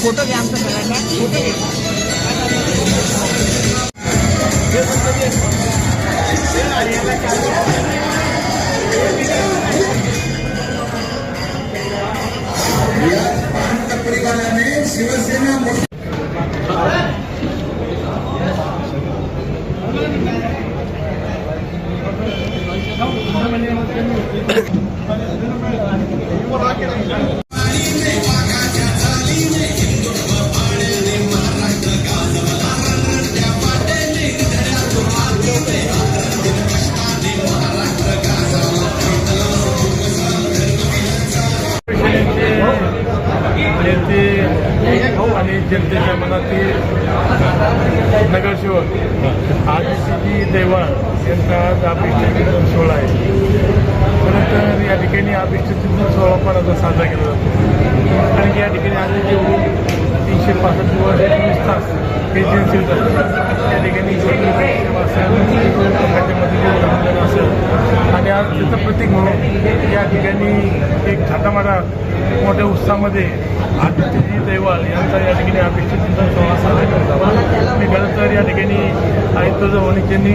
Photo घ्या आमचा सगळ्यांना फोटो शिवसेना आणि जनतेच्या मनातील नगरसेवक आदित्यजी दैवाळ यांचा आज अभिष्ट चिंतन सोहळा आहे. खरं तर या ठिकाणी अभिष्ट चिंतन सोहळा पण आता साजरा केला जातो. कारण की या ठिकाणी आदित्य 365 दिवस 24 तास एजन्सी या ठिकाणी सेवा असेल आणि आज त्याचं प्रतीक म्हणून या ठिकाणी एक थाटामाटा मोठ्या उत्साहामध्ये आदित्यजी दैवाळ यांचा या ठिकाणी अभिष्ट चिंतन सोहळा साजरा करत मी खरं तर या ठिकाणी आयुक्त वणिक यांनी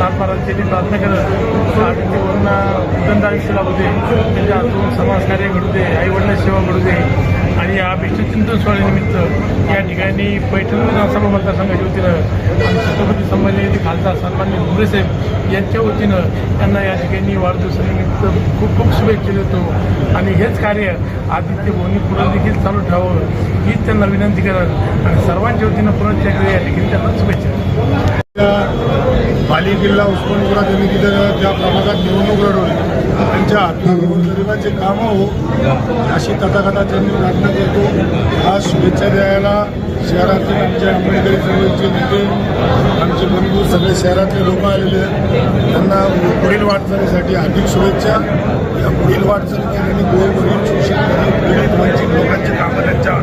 नाथ महाराजांनी प्रार्थना करत आदित्यवरांना उदंड आयुष्य लाभू दे, त्यांच्या हातून समाजकार्य घडू दे, आईवडिलांची सेवा घडू दे. आणि या अभिष्ट चिंतन सोहळ्यानिमित्त या ठिकाणी पैठण विधानसभा मतदारसंघाच्या वतीनं आणि छत्रपती संभाजीनगर खासदार सन्माननीय भुमरे साहेब यांच्या वतीनं त्यांना या ठिकाणी वाढदिवसानिमित्त खूप खूप शुभेच्छा देतो. आणि हेच कार्य आदित्य भवनी पुढे देखील चालू ठेवावं हीच त्यांना विनंती करत आणि सर्वांच्या वतीनं पुनश्च या ठिकाणी त्यांना शुभेच्छा. पाली जिल्हा उस्मानाबाद समितीनं ज्या प्रभागात निवडणूक लढवली त्यांच्या गोरगरिबाचे कामं हो अशी तथाकथा त्यांनी प्रार्थना करतो. आज शुभेच्छा द्यायला शहरातील आमच्या आंबेडकरी चळवळीचे नेते आमचे बंधू सगळे शहरातले लोक आलेले आहेत. त्यांना पुढील वाटचालीसाठी हार्दिक शुभेच्छा. या पुढील वाटचालीसाठी गोरगरीब शोषित पीडित वंचित लोकांचे कामं त्यांच्या